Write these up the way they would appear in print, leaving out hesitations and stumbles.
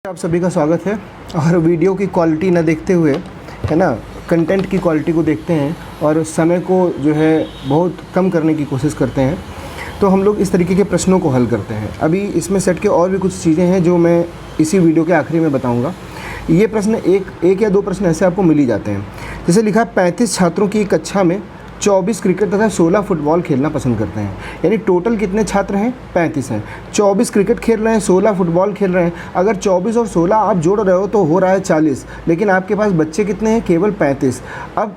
आप सभी का स्वागत है। और वीडियो की क्वालिटी ना देखते हुए, है ना, कंटेंट की क्वालिटी को देखते हैं और समय को जो है बहुत कम करने की कोशिश करते हैं। तो हम लोग इस तरीके के प्रश्नों को हल करते हैं। अभी इसमें सेट के और भी कुछ चीज़ें हैं जो मैं इसी वीडियो के आखिरी में बताऊंगा। ये प्रश्न एक या दो प्रश्न ऐसे आपको मिल ही जाते हैं। जैसे लिखा है 35 छात्रों की कक्षा में 24 क्रिकेट तथा 16 फुटबॉल खेलना पसंद करते हैं। यानी टोटल कितने छात्र हैं? 35 हैं। 24 क्रिकेट खेल रहे हैं, 16 फुटबॉल खेल रहे हैं। अगर 24 और 16 आप जोड़ रहे हो तो हो रहा है 40, लेकिन आपके पास बच्चे कितने हैं? केवल 35। अब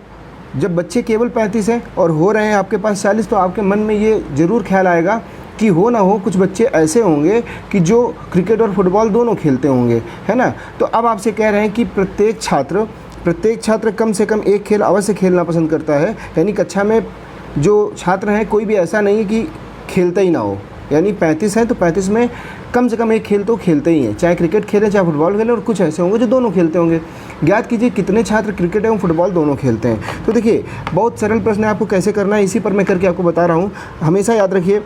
जब बच्चे केवल 35 हैं और हो रहे हैं आपके पास 40, तो आपके मन में ये ज़रूर ख्याल आएगा कि हो ना हो कुछ बच्चे ऐसे होंगे कि जो क्रिकेट और फुटबॉल दोनों खेलते होंगे, है ना। तो अब आपसे कह रहे हैं कि प्रत्येक छात्र कम से कम एक खेल अवश्य खेलना पसंद करता है। यानी कक्षा में जो छात्र हैं कोई भी ऐसा नहीं है कि खेलता ही ना हो। यानी 35 हैं तो 35 में कम से कम एक खेल तो खेलते ही हैं, चाहे क्रिकेट खेलें चाहे फुटबॉल खेलें। और कुछ ऐसे होंगे जो दोनों खेलते होंगे। ज्ञात कीजिए कितने छात्र क्रिकेट एवं फुटबॉल दोनों खेलते हैं। तो देखिए बहुत सरल प्रश्न है, आपको कैसे करना है इसी पर मैं करके आपको बता रहा हूँ। हमेशा याद रखिए,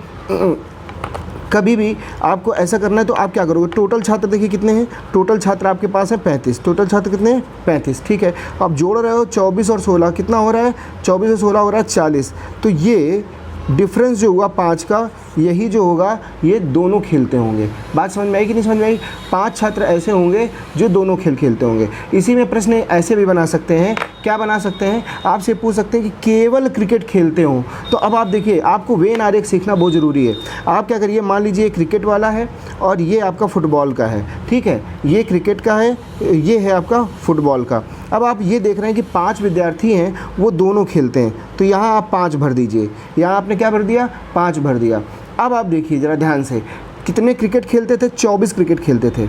कभी भी आपको ऐसा करना है तो आप क्या करोगे? टोटल छात्र देखिए कितने हैं? टोटल छात्र आपके पास है 35। टोटल छात्र कितने हैं? 35। ठीक है, आप जोड़ रहे हो 24 और 16, कितना हो रहा है? 24 और 16 हो रहा है 40। तो ये डिफरेंस जो हुआ 5 का, यही जो होगा ये दोनों खेलते होंगे। बात समझ में आई कि नहीं समझ में आई? 5 छात्र ऐसे होंगे जो दोनों खेल खेलते होंगे। इसी में प्रश्न ऐसे भी बना सकते हैं। क्या बना सकते हैं? आपसे पूछ सकते हैं कि केवल क्रिकेट खेलते हों। तो अब आप देखिए, आपको वेन आरेख सीखना बहुत ज़रूरी है। आप क्या करिए, मान लीजिए क्रिकेट वाला है और ये आपका फुटबॉल का है। ठीक है, ये क्रिकेट का है, ये है आपका फुटबॉल का। अब आप ये देख रहे हैं कि 5 विद्यार्थी हैं, वो दोनों खेलते हैं। तो यहाँ आप 5 भर दीजिए। यहाँ आपने क्या भर दिया? 5 भर दिया। अब आप देखिए ज़रा ध्यान से, कितने क्रिकेट खेलते थे? 24 क्रिकेट खेलते थे।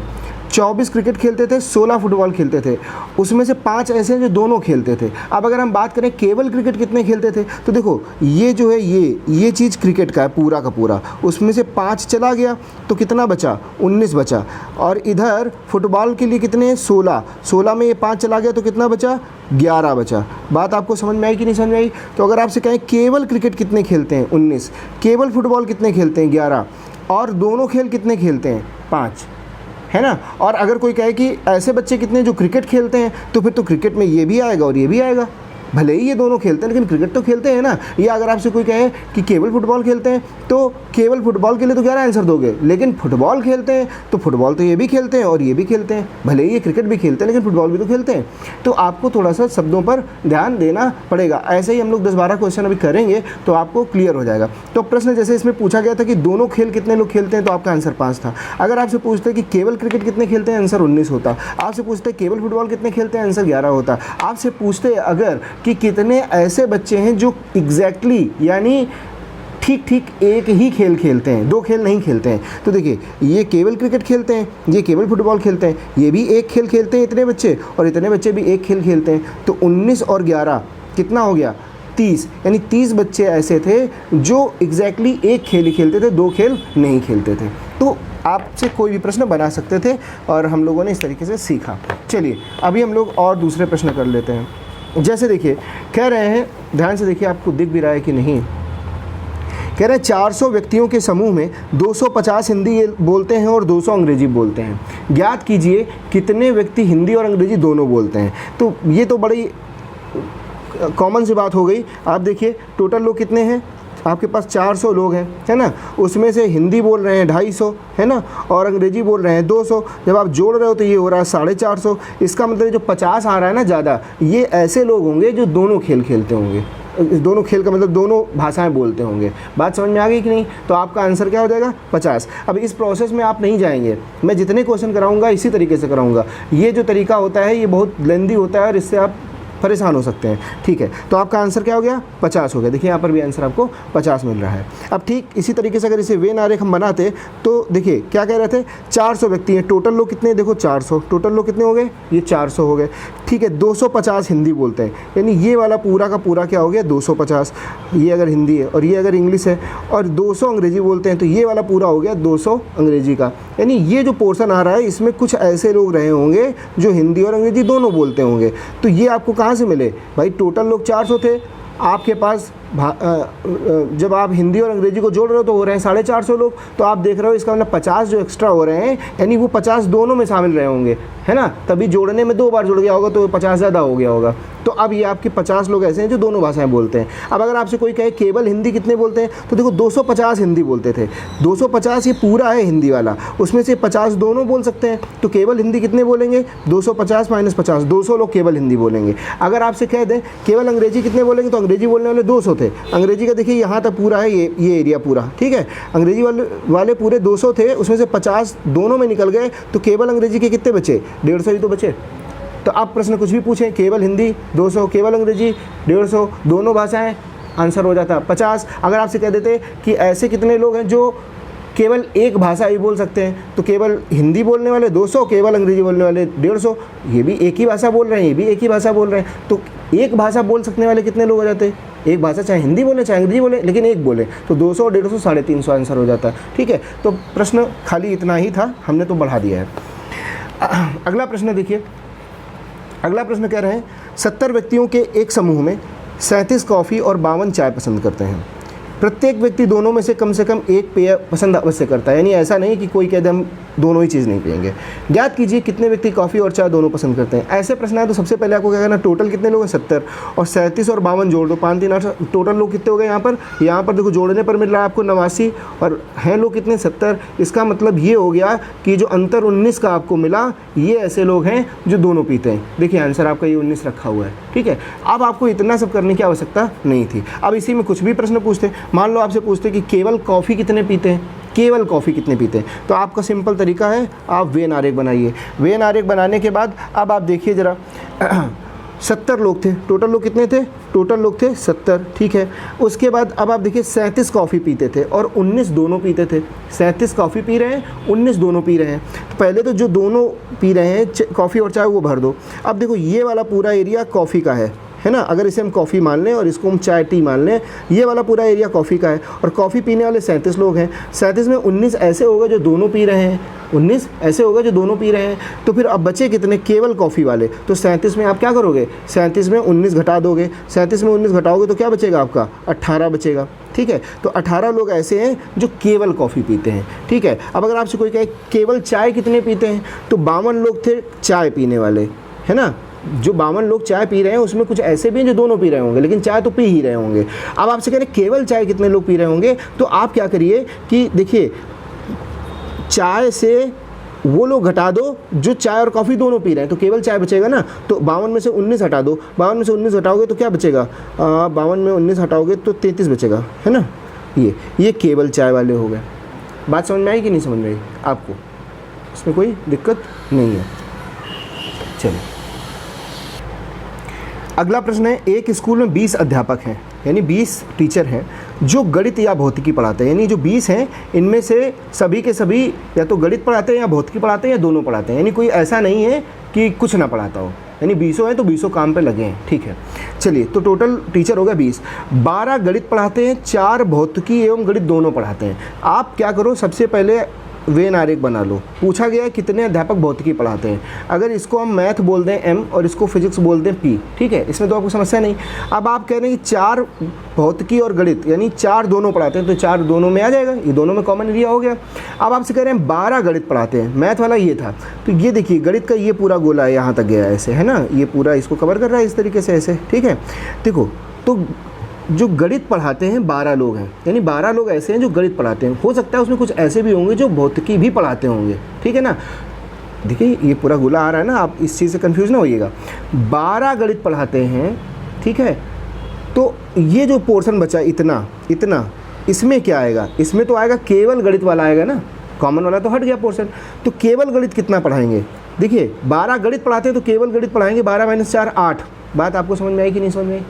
24 क्रिकेट खेलते थे, 16 फुटबॉल खेलते थे। उसमें से 5 ऐसे हैं जो दोनों खेलते थे। अब अगर हम बात करें केवल क्रिकेट कितने खेलते थे, तो देखो ये जो है ये चीज़ क्रिकेट का है पूरा का पूरा। उसमें से 5 चला गया तो कितना बचा? 19 बचा। और इधर फुटबॉल के लिए कितने हैं? 16 में ये 5 चला गया तो कितना बचा? 11 बचा। बात आपको समझ में आई कि नहीं समझ में आई? तो अगर आपसे कहें केवल क्रिकेट कितने खेलते हैं? 19। केवल फुटबॉल कितने खेलते हैं? 11। और दोनों खेल कितने खेलते हैं? 5, है ना। और अगर कोई कहे कि ऐसे बच्चे कितने जो क्रिकेट खेलते हैं, तो फिर तो क्रिकेट में ये भी आएगा और ये भी आएगा। भले ही ये दोनों खेलते हैं लेकिन क्रिकेट तो खेलते हैं ना। या अगर आपसे कोई कहे कि केवल फुटबॉल खेलते हैं, तो केवल फुटबॉल के लिए तो 11 आंसर दोगे। लेकिन फुटबॉल खेलते हैं तो फुटबॉल तो ये भी खेलते हैं और ये भी खेलते हैं। भले ही ये क्रिकेट भी खेलते हैं लेकिन फुटबॉल भी तो खेलते हैं। तो आपको थोड़ा सा शब्दों पर ध्यान देना पड़ेगा। ऐसे ही हम लोग 10-12 क्वेश्चन अभी करेंगे तो आपको क्लियर हो जाएगा। तो प्रश्न जैसे इसमें पूछा गया था कि दोनों खेल कितने लोग खेलते हैं, तो आपका आंसर 5 था। अगर आपसे पूछते कि केवल क्रिकेट कितने खेलते हैं, आंसर 19 होता। आपसे पूछते केवल फुटबॉल कितने खेलते हैं, आंसर 11 होता। आपसे पूछते अगर कि कितने ऐसे बच्चे हैं जो एग्जैक्टली यानी ठीक एक ही खेल खेलते हैं, 2 खेल नहीं खेलते हैं, तो देखिए ये केवल क्रिकेट खेलते हैं, ये केवल फुटबॉल खेलते हैं, ये भी एक खेल खेलते हैं इतने बच्चे, और इतने बच्चे भी एक खेल खेलते हैं। तो 19 और 11 कितना हो गया? 30। यानी 30 बच्चे ऐसे थे जो एग्जैक्टली एक खेल ही खेलते थे, 2 खेल नहीं खेलते थे। तो आपसे कोई भी प्रश्न बना सकते थे और हम लोगों ने इस तरीके से सीखा। चलिए अभी हम लोग और दूसरे प्रश्न कर लेते हैं। जैसे देखिए कह रहे हैं, ध्यान से देखिए आपको दिख भी रहा है कि नहीं। कह रहे हैं 400 व्यक्तियों के समूह में 250 हिंदी बोलते हैं और 200 अंग्रेजी बोलते हैं। ज्ञात कीजिए कितने व्यक्ति हिंदी और अंग्रेजी दोनों बोलते हैं। तो ये तो बड़ी कॉमन सी बात हो गई। आप देखिए टोटल लोग कितने हैं? आपके पास 400 लोग हैं, है ना। उसमें से हिंदी बोल रहे हैं 250, है ना, और अंग्रेजी बोल रहे हैं 200। जब आप जोड़ रहे हो तो ये हो रहा है 450। इसका मतलब जो 50 आ रहा है ना ज़्यादा, ये ऐसे लोग होंगे जो दोनों खेल खेलते होंगे। दोनों खेल का मतलब दोनों भाषाएं बोलते होंगे। बात समझ में आ गई कि नहीं? तो आपका आंसर क्या हो जाएगा? 50। अब इस प्रोसेस में आप नहीं जाएंगे, मैं जितने क्वेश्चन कराऊंगा इसी तरीके से कराऊंगा। ये जो तरीका होता है ये बहुत लेंदी होता है और इससे आप परेशान हो सकते हैं। ठीक है, तो आपका आंसर क्या हो गया? 50 हो गया। देखिए यहाँ पर भी आंसर आपको 50 मिल रहा है। अब ठीक इसी तरीके से अगर इसे वेन आरेख हम बनाते तो देखिए क्या कह रहे थे? 400 व्यक्ति हैं, टोटल लोग कितने? देखो 400। टोटल लोग कितने हो गए? ये 400 हो गए। ठीक है, 250 हिंदी बोलते हैं, यानी ये वाला पूरा का पूरा क्या हो गया? 250। ये अगर हिंदी है और ये अगर इंग्लिश है, और 200 अंग्रेजी बोलते हैं, तो ये वाला पूरा हो गया 200 अंग्रेजी का। यानी ये जो पोर्शन आ रहा है इसमें कुछ ऐसे लोग रहे होंगे जो हिंदी और अंग्रेजी दोनों बोलते होंगे। तो ये आपको कहाँ से मिले भाई? टोटल लोग 400 थे, आपके पास जब आप हिंदी और अंग्रेजी को जोड़ रहे हो तो हो रहे हैं 450 लोग, तो आप देख रहे हो इसका मतलब 50 जो एक्स्ट्रा हो रहे हैं, यानी वो 50 दोनों में शामिल रहे होंगे, है ना, तभी जोड़ने में 2 बार जुड़ गया होगा तो 50 ज़्यादा हो गया होगा। तो अब ये आपके 50 लोग ऐसे हैं जो दोनों भाषाएं बोलते हैं। अब अगर आपसे कोई कहे केवल हिंदी कितने बोलते हैं, तो देखो 250 हिंदी बोलते थे, 250 ये पूरा है हिंदी वाला, उसमें से 50 दोनों बोल सकते हैं, तो केवल हिंदी कितने बोलेंगे, 250 माइनस 50, 200 लोग केवल हिंदी बोलेंगे। अगर आपसे कह दें केवल अंग्रेजी कितने बोलेंगे, तो अंग्रेजी बोलने वाले 200 थे, अंग्रेजी का देखिए यहाँ तक पूरा है, ये एरिया पूरा, ठीक है, अंग्रेजी वाले पूरे 200 थे, उसमें से 50 दोनों में निकल गए, तो केवल अंग्रेजी के कितने बचे, 150 ही तो बचे। तो आप प्रश्न कुछ भी पूछें, केवल हिंदी 200, केवल अंग्रेजी 150, दोनों भाषाएं, आंसर हो जाता 50। अगर आपसे कह देते कि ऐसे कितने लोग हैं जो केवल एक भाषा ही बोल सकते हैं, तो केवल हिंदी बोलने वाले 200, केवल अंग्रेजी बोलने वाले 150, ये भी एक ही भाषा बोल रहे हैं, ये भी एक ही भाषा बोल रहे हैं, तो एक भाषा बोल सकने वाले कितने लोग हो जाते हैं, एक भाषा चाहे हिंदी बोले चाहे अंग्रेजी बोले, लेकिन एक बोले, तो 200, 150, 350 आंसर हो जाता है, ठीक है। तो प्रश्न खाली इतना ही था, हमने तो बढ़ा दिया है। अगला प्रश्न देखिए, अगला प्रश्न कह रहे हैं 70 व्यक्तियों के एक समूह में 37 कॉफ़ी और 52 चाय पसंद करते हैं। प्रत्येक व्यक्ति दोनों में से कम एक पेय पसंद अवश्य करता है, यानी ऐसा नहीं कि कोई कह दे हम दोनों ही चीज़ नहीं पिएंगे। ज्ञात कीजिए कितने व्यक्ति कॉफ़ी और चाय दोनों पसंद करते हैं। ऐसे प्रश्न है तो सबसे पहले आपको क्या करना, टोटल कितने लोग हैं 70, और 37 और 52 जोड़ दो, 5 3 8, टोटल लोग कितने हो गए यहाँ पर देखो जोड़ने पर मिल रहा है आपको 89, और हैं लोग कितने 70। इसका मतलब ये हो गया कि जो अंतर 19 का आपको मिला, ये ऐसे लोग हैं जो दोनों पीते हैं। देखिए आंसर आपका ये 19 रखा हुआ है, ठीक है। अब आपको इतना सब करने की आवश्यकता नहीं थी। अब इसी में कुछ भी प्रश्न पूछते, मान लो आपसे पूछते कि केवल कॉफ़ी कितने पीते हैं, केवल कॉफ़ी कितने पीते हैं, तो आपका सिंपल तरीका है, आप वेन आरेख बनाइए। वेन आरेख बनाने के बाद अब आप देखिए ज़रा 70 लोग थे, टोटल लोग कितने थे, टोटल लोग थे 70, ठीक है। उसके बाद अब आप देखिए 37 कॉफ़ी पीते थे और 19 दोनों पीते थे। 37 कॉफ़ी पी रहे हैं, 19 दोनों पी रहे हैं। तो पहले तो जो दोनों पी रहे हैं कॉफ़ी और चाय वो भर दो। अब देखो ये वाला पूरा एरिया कॉफ़ी का है ना, अगर इसे हम कॉफ़ी मान लें और इसको हम चाय टी मान लें, ये वाला पूरा एरिया कॉफ़ी का है, और कॉफ़ी पीने वाले 37 लोग हैं। 37 में 19 ऐसे हो गए जो दोनों पी रहे हैं, 19 ऐसे हो गए जो दोनों पी रहे हैं, तो फिर अब बचे कितने, केवल कॉफ़ी वाले। तो 37 में आप क्या करोगे, 37 में 19 घटा दोगे, 37 में 19 घटाओगे तो क्या बचेगा आपका, 18 बचेगा, ठीक है। तो 18 लोग ऐसे हैं जो केवल कॉफ़ी पीते हैं, ठीक है। अब अगर आपसे कोई कहे केवल चाय कितने पीते हैं, तो 52 लोग थे चाय पीने वाले, है ना। जो 52 लोग चाय पी रहे हैं उसमें कुछ ऐसे भी हैं जो दोनों पी रहे होंगे, लेकिन चाय तो पी ही रहे होंगे। अब आपसे कह रहे केवल चाय कितने लोग पी रहे होंगे, तो आप क्या करिए कि देखिए चाय से वो लोग घटा दो जो चाय और कॉफ़ी दोनों पी रहे हैं, तो केवल चाय बचेगा ना। तो 52 में से 19 हटा दो, 52 में से 19 हटाओगे तो क्या बचेगा, 52 में 19 हटाओगे तो 33 बचेगा, है ना। ये केवल चाय वाले हो गए। बात समझ में आई कि नहीं समझ में आई आपको, इसमें कोई दिक्कत नहीं है। चलिए अगला प्रश्न है, एक स्कूल में 20 अध्यापक हैं, यानी 20 टीचर हैं जो गणित या भौतिकी पढ़ाते हैं। यानी जो 20 हैं इनमें से सभी के सभी या तो गणित पढ़ाते हैं या भौतिकी पढ़ाते हैं या दोनों पढ़ाते हैं, यानी कोई ऐसा नहीं है कि कुछ ना पढ़ाता हो, यानी 20 हैं तो 20 काम पे लगे हैं, ठीक है। चलिए तो टोटल टीचर हो गया 20, 12 गणित पढ़ाते हैं, 4 भौतिकी एवं गणित दोनों पढ़ाते हैं। आप क्या करो, सबसे पहले वेन आरेख बना लो। पूछा गया है कितने अध्यापक भौतिकी पढ़ाते हैं, अगर इसको हम मैथ बोल दें m और इसको फिजिक्स बोल दें p, ठीक है, इसमें तो आपको समस्या नहीं। अब आप कह रहे हैं कि 4 भौतिकी और गणित, यानी 4 दोनों पढ़ाते हैं, तो 4 दोनों में आ जाएगा, ये दोनों में कॉमन एरिया हो गया। अब आपसे कह रहे हैं 12 गणित पढ़ाते हैं, मैथ वाला ये था, तो ये देखिए गणित का ये पूरा गोला है, यहाँ तक गया ऐसे, है ना, ये पूरा इसको कवर कर रहा है इस तरीके से ऐसे, ठीक है। देखो तो जो गणित पढ़ाते हैं 12 लोग हैं, यानी 12 लोग ऐसे हैं जो गणित पढ़ाते हैं। हो सकता है उसमें कुछ ऐसे भी होंगे जो भौतिकी भी पढ़ाते होंगे, ठीक है ना। देखिए ये पूरा गोला आ रहा है ना, आप इस चीज़ से कंफ्यूज ना होइएगा। 12 गणित पढ़ाते हैं, ठीक है, तो ये जो पोर्शन बचा इतना इसमें क्या आएगा, इसमें तो आएगा केवल गणित वाला आएगा ना, कॉमन वाला तो हट गया पोर्शन। तो केवल गणित कितना पढ़ाएंगे, देखिए 12 गणित पढ़ाते हैं तो केवल गणित पढ़ाएंगे 12 - 4 8। बात आपको समझ में आई कि नहीं समझ में आई,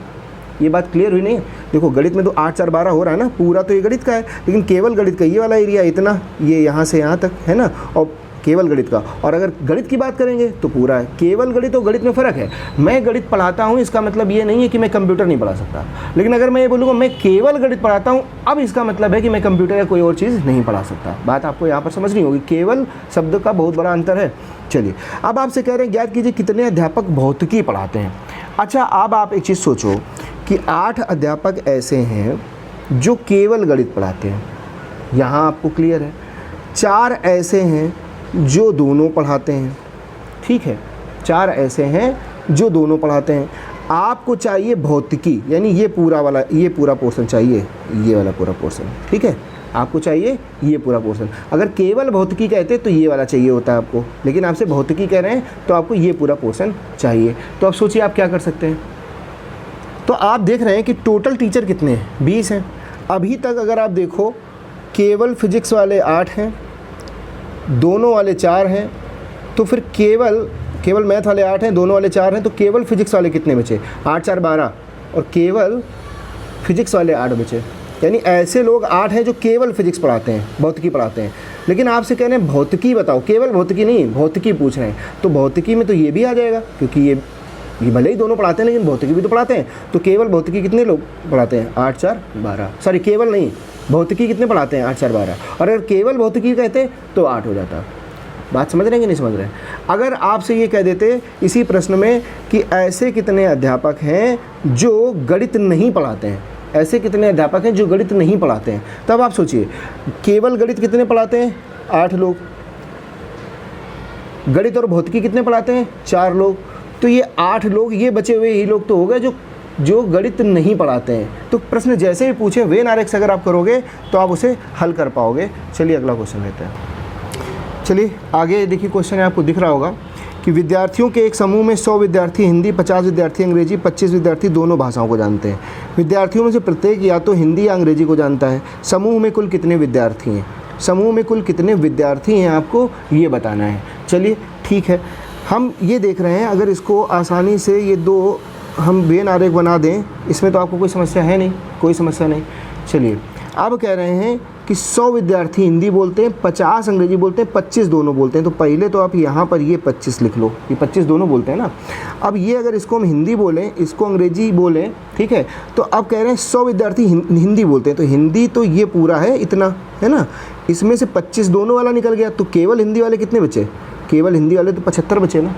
ये बात क्लियर हुई नहीं। देखो गणित में तो 8 4 12 हो रहा है ना, पूरा तो ये गणित का है, लेकिन केवल गणित का ये वाला एरिया इतना, ये यहाँ से यहाँ तक है ना, और केवल गणित का। और अगर गणित की बात करेंगे तो पूरा है। केवल गणित और गणित में फ़र्क है। मैं गणित पढ़ाता हूँ इसका मतलब ये नहीं है कि मैं कंप्यूटर नहीं पढ़ा सकता, लेकिन अगर मैं ये बोलूँगा मैं केवल गणित पढ़ाता हूँ, अब इसका मतलब है कि मैं कंप्यूटर या कोई और चीज़ नहीं पढ़ा सकता। बात आपको यहाँ पर समझनी होगी, केवल शब्द का बहुत बड़ा अंतर है। चलिए अब आपसे कह रहे हैं ज्ञात कीजिए कितने अध्यापक भौतिकी पढ़ाते हैं। अच्छा अब आप एक चीज़ सोचो कि 8 अध्यापक ऐसे हैं जो केवल गणित पढ़ाते हैं, यहाँ आपको क्लियर है। 4 ऐसे हैं जो दोनों पढ़ाते हैं, ठीक है, 4 ऐसे हैं जो दोनों पढ़ाते हैं। आपको चाहिए भौतिकी, यानी ये पूरा पोर्शन चाहिए, ये वाला पूरा पोर्शन, ठीक है, आपको चाहिए ये पूरा पोर्शन। अगर केवल भौतिकी कहते तो ये वाला चाहिए होता है आपको, लेकिन आपसे भौतिकी कह रहे हैं तो आपको ये पूरा पोर्शन चाहिए। तो अब सोचिए आप क्या कर सकते हैं। तो आप देख रहे हैं कि टोटल टीचर कितने हैं, 20 हैं। अभी तक अगर आप देखो केवल फिजिक्स वाले 8 हैं, दोनों वाले 4 हैं, तो फिर केवल मैथ वाले 8 हैं, दोनों वाले 4 हैं, तो केवल फिजिक्स वाले कितने बचे, 8 4 12, और केवल फिजिक्स वाले 8 बचे। यानी ऐसे लोग 8 हैं जो केवल फिजिक्स पढ़ाते हैं, भौतिकी पढ़ाते हैं। लेकिन आपसे कह रहे हैं भौतिकी बताओ, केवल भौतिकी नहीं, भौतिकी पूछ रहे हैं, तो भौतिकी में तो ये भी आ जाएगा, क्योंकि ये भले ही दोनों पढ़ाते हैं लेकिन भौतिकी भी तो पढ़ाते हैं। तो केवल भौतिकी कितने लोग पढ़ाते हैं, 8 4 12, सॉरी केवल नहीं, भौतिकी कितने पढ़ाते हैं, 8 4 12, और अगर केवल भौतिकी कहते तो 8 हो जाता। बात समझ रहे हैं कि नहीं समझ रहे हैं। अगर आपसे ये कह देते इसी प्रश्न में कि ऐसे कितने अध्यापक हैं जो गणित नहीं पढ़ाते हैं, ऐसे कितने अध्यापक हैं जो गणित नहीं पढ़ाते हैं, तब आप सोचिए केवल गणित कितने पढ़ाते हैं, 8 लोग, गणित और भौतिकी कितने पढ़ाते हैं, 4 लोग, तो ये 8 लोग, ये बचे हुए ही लोग तो हो गए जो गणित नहीं पढ़ाते हैं। तो प्रश्न जैसे ही पूछे वेन आरेख से अगर आप करोगे तो आप उसे हल कर पाओगे। चलिए अगला क्वेश्चन लेते हैं। चलिए आगे देखिए, क्वेश्चन आपको दिख रहा होगा कि विद्यार्थियों के एक समूह में 100 विद्यार्थी हिंदी, 50 विद्यार्थी अंग्रेजी, 25 विद्यार्थी दोनों भाषाओं को जानते हैं। विद्यार्थियों में से प्रत्येक या तो हिंदी या अंग्रेजी को जानता है। समूह में कुल कितने विद्यार्थी हैं, समूह में कुल कितने विद्यार्थी हैं आपको ये बताना है। चलिए ठीक है, हम ये देख रहे हैं, अगर इसको आसानी से ये 2 हम वेन आरेख बना दें, इसमें तो आपको कोई समस्या है नहीं, कोई समस्या नहीं। चलिए अब कह रहे हैं कि 100 विद्यार्थी हिंदी बोलते हैं, 50 अंग्रेजी बोलते हैं, 25 दोनों बोलते हैं। तो पहले तो आप यहाँ पर ये 25 लिख लो, ये 25 दोनों बोलते हैं ना। अब ये अगर इसको हम हिंदी बोलें, इसको अंग्रेजी बोलें, ठीक है, तो अब कह रहे हैं 100 विद्यार्थी हिंदी बोलते हैं, तो हिंदी तो ये पूरा है इतना, है ना, इसमें से 25 दोनों वाला निकल गया, तो केवल हिंदी वाले कितने बचे, केवल हिंदी वाले तो 75 बचे ना,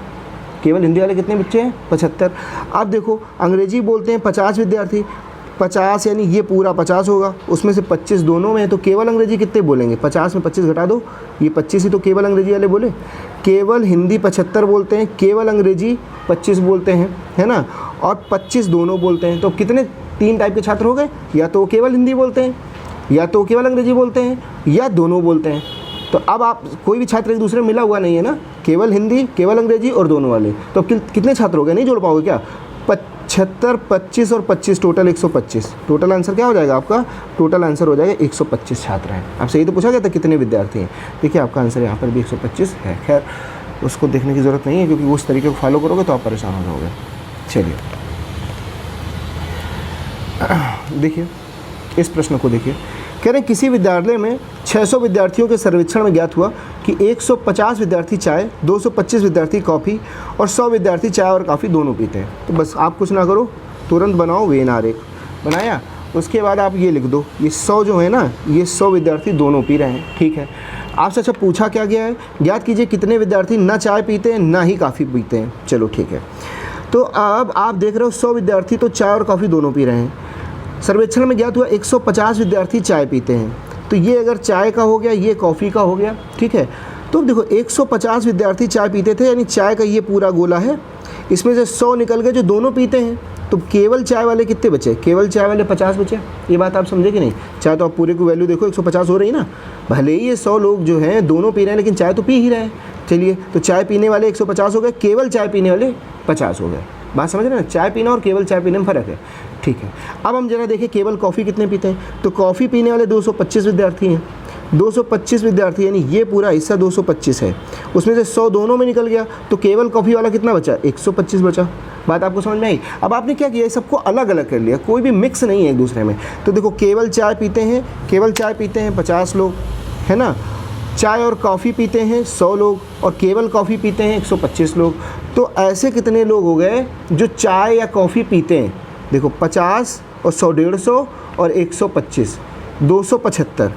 केवल हिंदी वाले कितने बच्चे हैं, 75। अब देखो अंग्रेजी बोलते हैं 50 विद्यार्थी, 50 यानी ये पूरा 50 होगा, उसमें से 25 दोनों में है, तो केवल अंग्रेजी कितने बोलेंगे, 50 में 25 घटा दो, ये 25 ही तो केवल अंग्रेजी वाले बोले। केवल हिंदी 75 बोलते हैं, केवल अंग्रेजी 25 बोलते हैं, है ना, और 25 दोनों बोलते हैं। तो कितने 3 टाइप के छात्र हो गए, या तो केवल हिंदी बोलते हैं, या तो केवल अंग्रेजी बोलते हैं, या दोनों बोलते हैं। तो अब आप कोई भी छात्र एक दूसरे में मिला हुआ नहीं है ना, केवल हिंदी, केवल अंग्रेजी और दोनों वाले, तो अब कितने छात्र हो गए, नहीं जोड़ पाओगे क्या, 75, 25 और 25, टोटल 125। टोटल आंसर क्या हो जाएगा आपका, टोटल आंसर हो जाएगा 125 छात्र हैं। आपसे यही तो पूछा गया था कितने विद्यार्थी हैं, देखिए आपका आंसर यहाँ पर भी 125 है। खैर उसको देखने की ज़रूरत नहीं है, क्योंकि उस तरीके को फॉलो करोगे तो आप परेशान हो जाओगे। चलिए देखिए इस प्रश्न को देखिए, कह रहे हैं किसी विद्यालय में 600 विद्यार्थियों के सर्वेक्षण में ज्ञात हुआ कि 150 विद्यार्थी चाय, 225 विद्यार्थी कॉफ़ी और 100 विद्यार्थी चाय और कॉफ़ी दोनों पीते हैं। तो बस आप कुछ ना करो, तुरंत बनाओ वेन आरेख। बनाया, उसके बाद आप ये लिख दो, ये 100 जो है ना, ये 100 विद्यार्थी दोनों पी रहे हैं, ठीक है। आपसे अच्छा पूछा क्या गया है, ज्ञात कीजिए कितने विद्यार्थी ना चाय पीते हैं ना ही कॉफ़ी पीते हैं। चलो ठीक है, तो अब आप देख रहे हो 100 विद्यार्थी तो चाय और कॉफ़ी दोनों पी रहे हैं। सर्वेक्षण में ज्ञात हुआ 150 विद्यार्थी चाय पीते हैं, तो ये अगर चाय का हो गया, ये कॉफ़ी का हो गया, ठीक है। तो देखो 150 विद्यार्थी चाय पीते थे, यानी चाय का ये पूरा गोला है, इसमें से 100 निकल गए जो दोनों पीते हैं, तो केवल चाय वाले कितने बचे, केवल चाय वाले 50 बचे। ये बात आप समझे कि नहीं, चाय तो आप पूरे की वैल्यू देखो 150 हो रही ना, भले ही ये 100 लोग जो हैं दोनों पी रहे हैं लेकिन चाय तो पी ही रहे हैं। चलिए तो चाय पीने वाले 150 हो गए, केवल चाय पीने वाले 50 हो गए। बात समझ रहे हैं ना, चाय पीना और केवल चाय पीने में फ़र्क है, ठीक है। अब हम जरा देखें केवल कॉफ़ी कितने पीते हैं, तो कॉफ़ी पीने वाले 225 विद्यार्थी हैं, 225 विद्यार्थी यानी ये पूरा हिस्सा 225 है, उसमें से 100 दोनों में निकल गया, तो केवल कॉफ़ी वाला कितना बचा, 125 बचा। बात आपको समझ में आई। अब आपने क्या किया, सबको अलग अलग कर लिया, कोई भी मिक्स नहीं है एक दूसरे में। तो देखो केवल चाय पीते हैं, केवल चाय पीते हैं 50 लोग, है ना, चाय और कॉफ़ी पीते हैं 100 लोग, और केवल कॉफ़ी पीते हैं 125 लोग। तो ऐसे कितने लोग हो गए जो चाय या कॉफ़ी पीते हैं, देखो 50 और 100 150 और 125 275,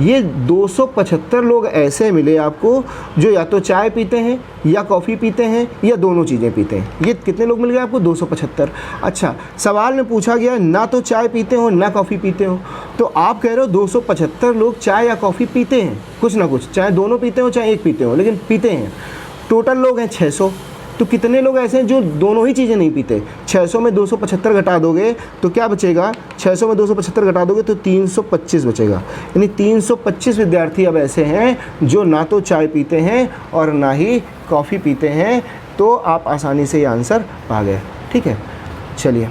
ये 275 लोग ऐसे मिले आपको जो या तो चाय पीते हैं या कॉफ़ी पीते हैं या दोनों चीज़ें पीते हैं। ये कितने लोग मिल गए आपको? 275। अच्छा, सवाल में पूछा गया ना तो चाय पीते हो ना कॉफ़ी पीते हो, तो आप कह रहे हो 275 लोग चाय या कॉफ़ी पीते हैं कुछ ना कुछ, चाहे दोनों पीते हो चाहे एक पीते हो, लेकिन पीते हैं। टोटल लोग हैं 600, तो कितने लोग ऐसे हैं जो दोनों ही चीज़ें नहीं पीते? 600 में 275 घटा दोगे तो क्या बचेगा? 600 में 275 घटा दोगे तो 325 बचेगा। यानी 325 विद्यार्थी अब ऐसे हैं जो ना तो चाय पीते हैं और ना ही कॉफ़ी पीते हैं। तो आप आसानी से ये आंसर पा गए। ठीक है, चलिए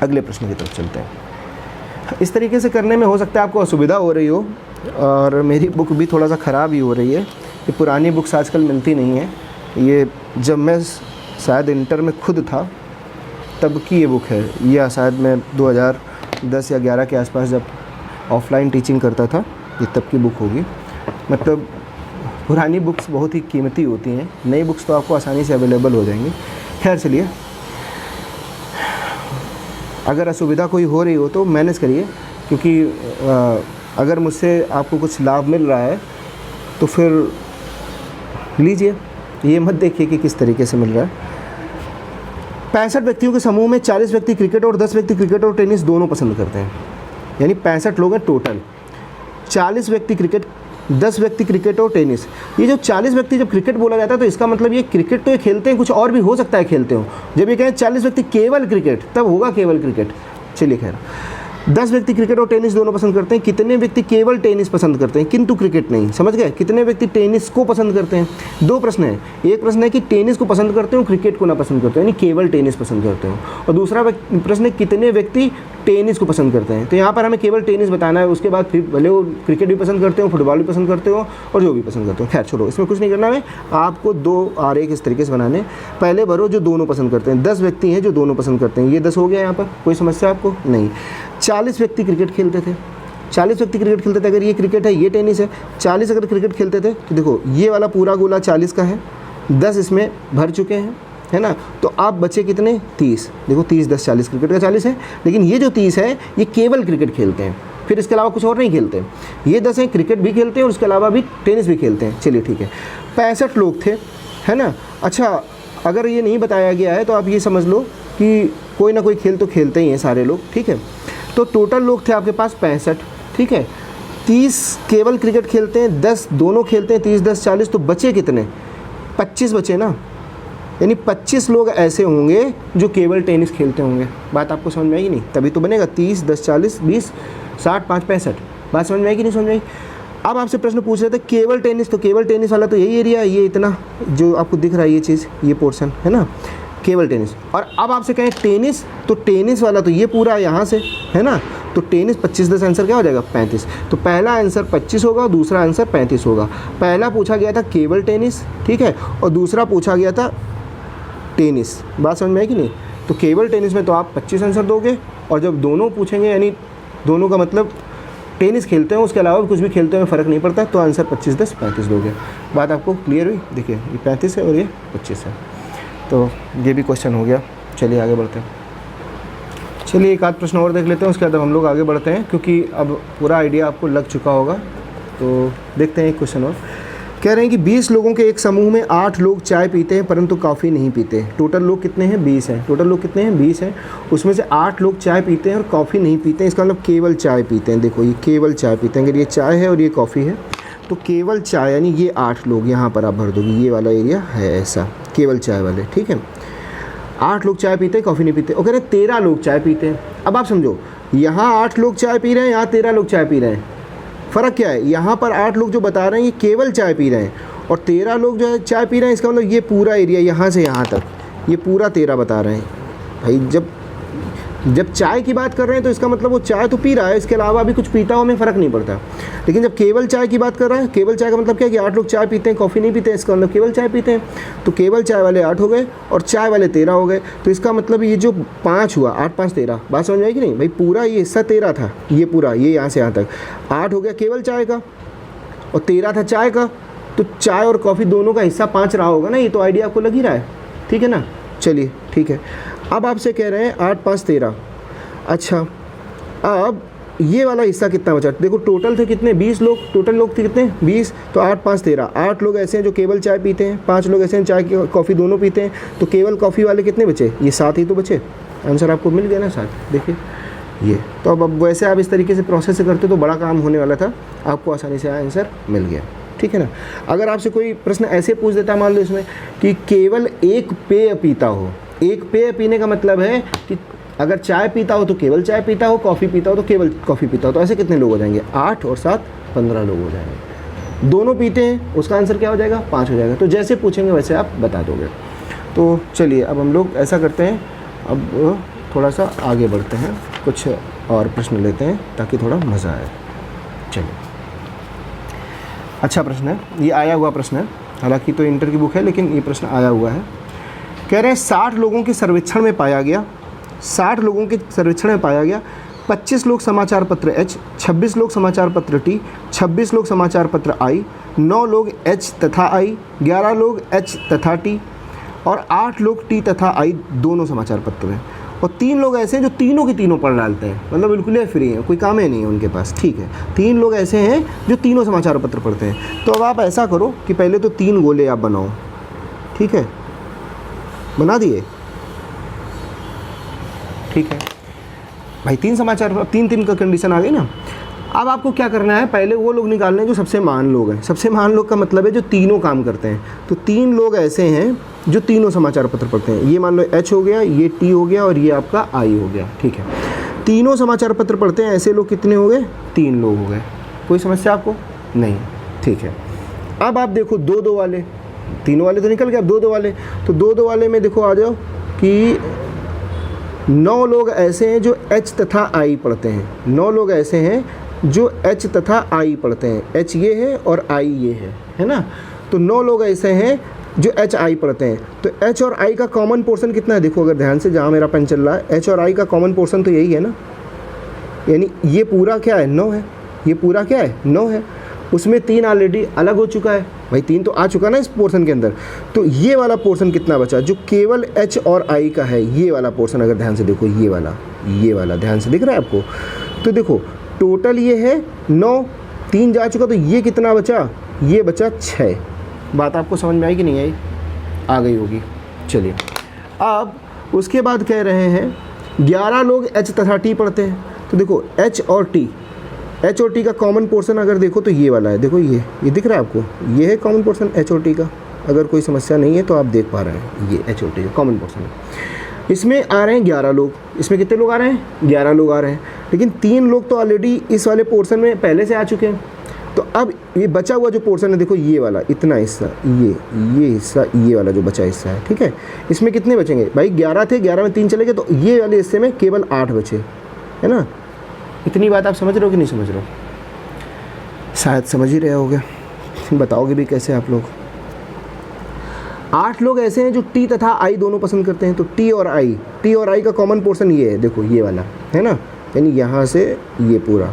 अगले प्रश्न की तरफ चलते हैं। इस तरीके से करने में हो सकता है आपको असुविधा हो रही हो, और मेरी बुक भी थोड़ा सा ख़राब ही हो रही है। ये पुरानी बुक्स आजकल मिलती नहीं है। ये जब मैं शायद इंटर में खुद था तब की ये बुक है। ये शायद मैं 2010 या 11 के आसपास जब ऑफलाइन टीचिंग करता था, ये तब की बुक होगी। मतलब पुरानी बुक्स बहुत ही कीमती होती हैं, नई बुक्स तो आपको आसानी से अवेलेबल हो जाएंगी। खैर चलिए, अगर असुविधा कोई हो रही हो तो मैनेज करिए, क्योंकि अगर मुझसे आपको कुछ लाभ मिल रहा है तो फिर लीजिए, ये मत देखिए कि किस तरीके से मिल रहा है। 65 व्यक्तियों के समूह में 40 व्यक्ति क्रिकेट और 10 व्यक्ति क्रिकेट और टेनिस दोनों पसंद करते हैं। यानी 65 लोग हैं टोटल, 40 व्यक्ति क्रिकेट, 10 व्यक्ति क्रिकेट और टेनिस। ये जो 40 व्यक्ति जब क्रिकेट बोला जाता है तो इसका मतलब ये क्रिकेट तो ये खेलते हैं, कुछ और भी हो सकता है खेलते हो। जब ये कहें 40 व्यक्ति केवल क्रिकेट, तब होगा केवल क्रिकेट। चलिए खैर, 10 व्यक्ति क्रिकेट और टेनिस दोनों पसंद करते हैं। कितने व्यक्ति केवल टेनिस पसंद करते हैं किंतु क्रिकेट नहीं? समझ गए? कितने व्यक्ति टेनिस को पसंद करते हैं? दो प्रश्न है, एक प्रश्न है कि टेनिस को पसंद करते हो क्रिकेट को ना पसंद करते हो, यानी केवल टेनिस पसंद करते हो, और दूसरा प्रश्न है कितने व्यक्ति टेनिस को पसंद करते हैं। तो यहाँ पर हमें केवल टेनिस बताना है, उसके बाद फिर भले वो क्रिकेट भी पसंद करते हो, फुटबॉल भी पसंद करते हो और जो भी पसंद करते हो। खैर छोड़ो, इसमें कुछ नहीं करना है। आपको 2 आरेख इस तरीके से बनाने, पहले भरो जो दोनों पसंद करते हैं। 10 व्यक्ति हैं जो दोनों पसंद करते हैं, ये 10 हो गया। यहाँ पर कोई समस्या आपको नहीं। 40 व्यक्ति क्रिकेट खेलते थे, 40 व्यक्ति क्रिकेट खेलते थे। अगर ये क्रिकेट है, ये टेनिस है, 40 अगर क्रिकेट खेलते थे तो देखो ये वाला पूरा गोला 40 का है, 10 इसमें भर चुके हैं, है ना। तो आप बचे कितने? 30। देखो 30 10 40, क्रिकेट का 40 है, लेकिन ये जो 30 है ये केवल क्रिकेट खेलते हैं, फिर इसके अलावा कुछ और नहीं खेलते। ये 10 हैं क्रिकेट भी खेलते हैं और उसके अलावा भी टेनिस भी खेलते हैं। चलिए ठीक है, 65 लोग थे, है ना। अच्छा, अगर ये नहीं बताया गया है तो आप ये समझ लो कि कोई ना कोई खेल तो खेलते ही हैं सारे लोग। ठीक है, तो टोटल लोग थे आपके पास 65। ठीक है, 30 केवल क्रिकेट खेलते हैं, 10 दोनों खेलते हैं, 30 10 40, तो बचे कितने? 25 बचे ना। यानी 25 लोग ऐसे होंगे जो केवल टेनिस खेलते होंगे। बात आपको समझ में आएगी नहीं? तभी तो बनेगा 30 10 40 20 60 5 65। बात समझ में आएगी नहीं समझ में आएगी? अब आपसे प्रश्न पूछ रहे थे केवल टेनिस, तो केवल टेनिस वाला तो यही एरिया है, ये इतना जो आपको दिख रहा है ये चीज़, ये पोर्शन है ना, केवल टेनिस। और अब आपसे कहें टेनिस, तो टेनिस वाला तो ये पूरा यहाँ से है ना, तो टेनिस 25 10 आंसर क्या हो जाएगा? 35। तो पहला आंसर 25 होगा, दूसरा आंसर 35 होगा। पहला पूछा गया था केवल टेनिस, ठीक है, और दूसरा पूछा गया था टेनिस। बात समझ में आई कि नहीं? तो केवल टेनिस में तो आप 25 आंसर दोगे, और जब दोनों पूछेंगे यानी दोनों का मतलब टेनिस खेलते हैं उसके अलावा भी कुछ भी खेलते हैं फ़र्क नहीं पड़ता, तो आंसर 25 10 35 दोगे। बात आपको क्लियर हुई? देखिए ये 35 है और ये 25 है, तो ये भी क्वेश्चन हो गया। चलिए आगे बढ़ते हैं। चलिए एक आध प्रश्न और देख लेते हैं, उसके बाद हम लोग आगे बढ़ते हैं, क्योंकि अब पूरा आइडिया आपको लग चुका होगा। तो देखते हैं एक क्वेश्चन और। कह रहे हैं कि 20 लोगों के एक समूह में 8 लोग चाय पीते हैं परंतु कॉफ़ी नहीं पीते। टोटल लोग कितने हैं? 20 हैं। टोटल लोग कितने हैं? 20 हैं। उसमें से 8 लोग चाय पीते हैं और कॉफ़ी नहीं पीते हैं। इसका मतलब केवल चाय पीते हैं। देखो ये केवल चाय पीते हैं। अगर ये चाय है और ये कॉफ़ी है तो केवल चाय, यानी ये 8 लोग यहाँ पर आप भर दोगे, ये वाला एरिया है ऐसा, केवल चाय वाले, ठीक है। 8 लोग चाय पीते हैं, कॉफ़ी नहीं पीते। और कह रहे हैं 13 लोग चाय पीते हैं। अब आप समझो, यहाँ 8 लोग चाय पी रहे हैं, यहाँ 13 लोग चाय पी रहे हैं। फ़र्क क्या है? यहाँ पर 8 लोग जो बता रहे हैं ये केवल चाय पी रहे हैं, और 13 लोग जो है चाय पी रहे हैं। इसका मतलब ये पूरा एरिया यहाँ से यहाँ तक, ये पूरा 13 बता रहे हैं। भाई जब चाय की बात कर रहे हैं तो इसका मतलब वो चाय तो पी रहा है, इसके अलावा भी कुछ पीता हो, हमें फ़र्क नहीं पड़ता। लेकिन जब केवल चाय की बात कर रहा है, केवल चाय का मतलब क्या है कि 8 लोग चाय पीते हैं, कॉफ़ी नहीं पीते हैं, इसका मतलब केवल चाय पीते हैं। तो केवल चाय वाले 8 हो गए और चाय वाले 13 हो गए। तो इसका मतलब ये जो 5 हुआ, 8 5 13, बात समझ में आई कि नहीं? भाई पूरा ये हिस्सा 13 था, ये पूरा ये यहाँ से यहाँ तक 8 हो गया केवल चाय का, और 13 था चाय का। तो चाय और कॉफ़ी दोनों का हिस्सा 5 रहा होगा ना। ये तो आइडिया आपको लग ही रहा है, ठीक है ना। चलिए ठीक है, अब आपसे कह रहे हैं 8 5 13। अच्छा, अब ये वाला हिस्सा कितना बचा, देखो टोटल थे कितने 20 लोग, टोटल लोग थे कितने 20, तो 8 5 13, 8 लोग ऐसे हैं जो केवल चाय पीते हैं, 5 लोग ऐसे हैं चाय कॉफ़ी दोनों पीते हैं, तो केवल कॉफ़ी वाले कितने बचे, ये 7 ही तो बचे। आंसर आपको मिल गया ना 7, देखिए ये। तो अब वैसे आप इस तरीके से प्रोसेस से करते तो बड़ा काम होने वाला था, आपको आसानी से आंसर मिल गया, ठीक है ना। अगर आपसे कोई प्रश्न ऐसे पूछ देता मान लो इसमें कि केवल एक पेय पीता हो, एक पेय पीने का मतलब है कि अगर चाय पीता हो तो केवल चाय पीता हो, कॉफ़ी पीता हो तो केवल कॉफ़ी पीता हो, तो ऐसे कितने लोग हो जाएंगे, 8 और 7 15 लोग हो जाएंगे। दोनों पीते हैं, उसका आंसर क्या हो जाएगा 5 हो जाएगा। तो जैसे पूछेंगे वैसे आप बता दोगे। तो चलिए अब हम लोग ऐसा करते हैं, अब थोड़ा सा आगे बढ़ते हैं, कुछ और प्रश्न लेते हैं ताकि थोड़ा मज़ा आए। चलिए, अच्छा प्रश्न है, ये आया हुआ प्रश्न है, हालांकि तो इंटर की बुक है लेकिन ये प्रश्न आया हुआ है। कह रहे हैं 60 लोगों के सर्वेक्षण में पाया गया, 60 लोगों के सर्वेक्षण में पाया गया 25 लोग समाचार पत्र एच, 26 लोग समाचार पत्र टी, 26 लोग समाचार पत्र आई, 9 लोग एच तथा आई, 11 लोग एच तथा टी और 8 लोग टी तथा आई दोनों समाचार पत्र हैं, और 3 लोग ऐसे हैं जो तीनों के तीनों पढ़ डालते हैं, मतलब बिल्कुल ही फ्री हैं, कोई काम ही नहीं है उनके पास, ठीक है। 3 लोग ऐसे हैं जो तीनों समाचार पत्र पढ़ते हैं। तो अब आप ऐसा करो कि पहले तो 3 गोले आप बनाओ, ठीक है, बना दिए, ठीक है भाई। 3 समाचार, 3 का कंडीशन आ गई ना। अब आपको क्या करना है, पहले वो लोग निकालने हैं जो सबसे महान लोग हैं। सबसे महान लोग का मतलब है जो तीनों काम करते हैं। तो 3 लोग ऐसे हैं जो तीनों समाचार पत्र पढ़ते हैं, ये मान लो एच हो गया, ये टी हो गया और ये आपका आई हो गया, ठीक है। तीनों समाचार पत्र पढ़ते हैं, ऐसे लोग कितने हो गए, 3 लोग हो गए। कोई समस्या आपको नहीं, ठीक है। अब आप देखो 2-2 वाले, तीनों वाले तो निकल गए, अब 2-2 वाले, तो 2-2 वाले में देखो आ जाओ कि 9 लोग ऐसे हैं जो एच तथा आई पढ़ते हैं, 9 लोग ऐसे हैं जो एच तथा आई पढ़ते हैं, एच ये है और आई ये है ना। तो 9 लोग ऐसे हैं जो एच आई पढ़ते हैं। तो एच और आई का कॉमन पोर्शन कितना है, देखो अगर ध्यान से, जहाँ मेरा पेन चल रहा है, एच और आई का कॉमन पोर्शन तो यही है ना, यानी ये पूरा क्या है 9 है, ये पूरा क्या है 9 है। उसमें 3 ऑलरेडी अलग हो चुका है भाई, 3 तो आ चुका ना इस पोर्शन के अंदर। तो ये वाला पोर्शन कितना बचा जो केवल एच और आई का है, ये वाला पोर्शन अगर ध्यान से देखो, ये वाला ध्यान से दिख रहा है आपको। तो देखो टोटल ये है 9, 3 जा चुका, तो ये कितना बचा, ये बचा 6। बात आपको समझ में आई कि नहीं आई, आ गई होगी। चलिए अब उसके बाद कह रहे हैं 11 लोग एच तथा टी पढ़ते हैं। तो देखो एच और टी का कॉमन पोर्शन अगर देखो तो ये वाला है, देखो ये दिख रहा है आपको, ये है कॉमन पोर्शन एच और टी का। अगर कोई समस्या नहीं है तो आप देख पा रहे हैं, ये एच और टी का कॉमन पोर्शन है। इसमें आ रहे हैं 11 लोग, इसमें कितने लोग आ रहे हैं 11 लोग आ रहे हैं, लेकिन 3 लोग तो ऑलरेडी इस वाले पोर्शन में पहले से आ चुके हैं। तो अब ये बचा हुआ जो पोर्शन है, देखो ये वाला इतना हिस्सा, ये हिस्सा, ये वाला जो बचा हिस्सा है, ठीक है। इसमें कितने बचेंगे भाई, 11 थे, 11 में 3 चले गए, तो ये वाले हिस्से में केवल 8 बचे, है ना। इतनी बात आप समझ रहे हो कि नहीं समझ रहे हो, शायद समझ ही रहे होगे, बताओगे भी कैसे आप लोग। 8 लोग ऐसे हैं जो टी तथा आई दोनों पसंद करते हैं। तो टी और आई का कॉमन पोर्शन ये है, देखो ये वाला है ना, यानी यहाँ से ये पूरा।